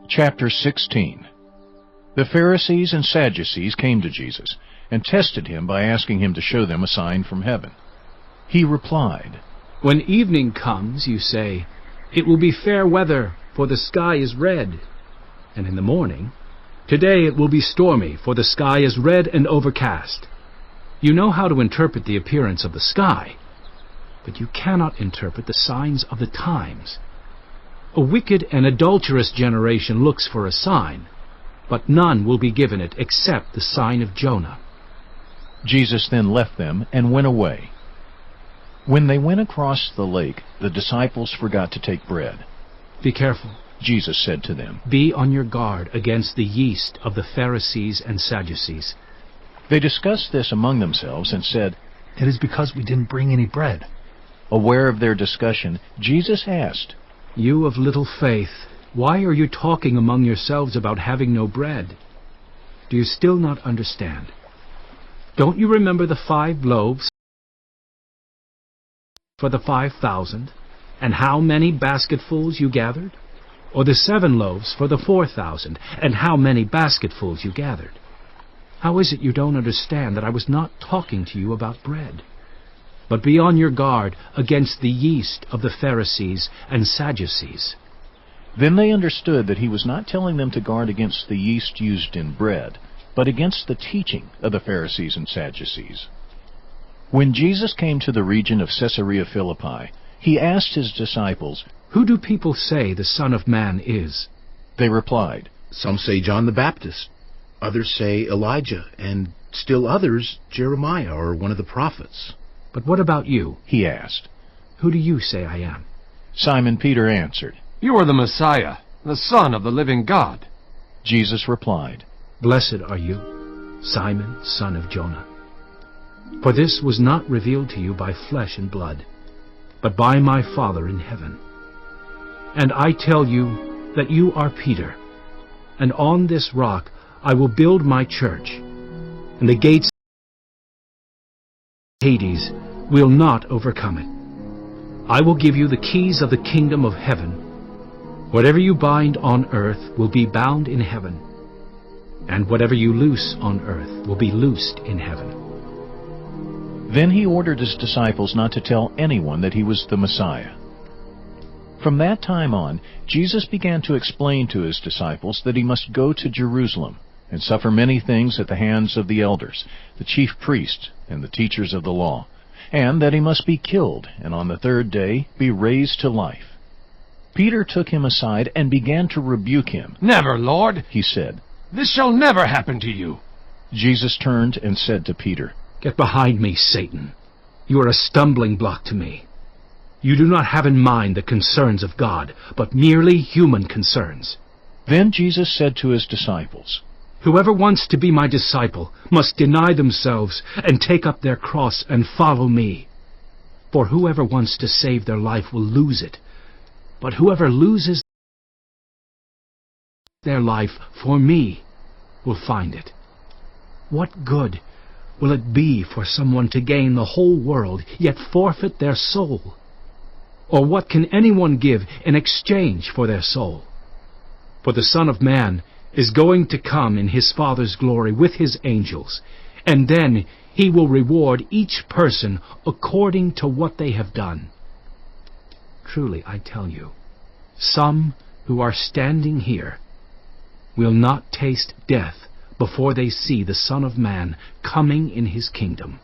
Chapter 16. The Pharisees and Sadducees came to Jesus and tested him by asking him to show them a sign from heaven. He replied, "When evening comes, you say, 'It will be fair weather, for the sky is red.' And in the morning, 'Today it will be stormy, for the sky is red and overcast.' You know how to interpret the appearance of the sky, but you cannot interpret the signs of the times. A wicked and adulterous generation looks for a sign, but none will be given it except the sign of Jonah." Jesus then left them and went away. When they went across the lake, the disciples forgot to take bread. "Be careful," Jesus said to them. "Be on your guard against the yeast of the Pharisees and Sadducees." They discussed this among themselves and said, "It is because we didn't bring any bread." Aware of their discussion, Jesus asked, "You of little faith, why are you talking among yourselves about having no bread? Do you still not understand? Don't you remember the 5 loaves for the 5,000, and how many basketfuls you gathered? Or the 7 loaves for the 4,000, and how many basketfuls you gathered? How is it you don't understand that I was not talking to you about bread? But be on your guard against the yeast of the Pharisees and Sadducees." Then they understood that he was not telling them to guard against the yeast used in bread, but against the teaching of the Pharisees and Sadducees. When Jesus came to the region of Caesarea Philippi, he asked his disciples, "Who do people say the Son of Man is?" They replied, "Some say John the Baptist, others say Elijah, and still others Jeremiah or one of the prophets." "But what about you?" he asked. "Who do you say I am?" Simon Peter answered, "You are the Messiah, the Son of the living God." Jesus replied, "Blessed are you, Simon, son of Jonah. For this was not revealed to you by flesh and blood, but by my Father in heaven. And I tell you that you are Peter, and on this rock I will build my church, and the gates of Hades will not overcome it. I will give you the keys of the kingdom of heaven. Whatever you bind on earth will be bound in heaven, and whatever you loose on earth will be loosed in heaven." Then he ordered his disciples not to tell anyone that he was the Messiah. From that time on, Jesus began to explain to his disciples that he must go to Jerusalem and suffer many things at the hands of the elders, the chief priests, and the teachers of the law, and that he must be killed, and on the 3rd day be raised to life. Peter took him aside and began to rebuke him. "Never, Lord," he said. "This shall never happen to you." Jesus turned and said to Peter, "Get behind me, Satan. You are a stumbling block to me. You do not have in mind the concerns of God, but merely human concerns." Then Jesus said to his disciples, "Whoever wants to be my disciple must deny themselves and take up their cross and follow me. For whoever wants to save their life will lose it, but whoever loses their life for me will find it. What good will it be for someone to gain the whole world, yet forfeit their soul? Or what can anyone give in exchange for their soul? For the Son of Man is going to come in his Father's glory with his angels, and then he will reward each person according to what they have done. Truly, I tell you, some who are standing here will not taste death before they see the Son of Man coming in his kingdom."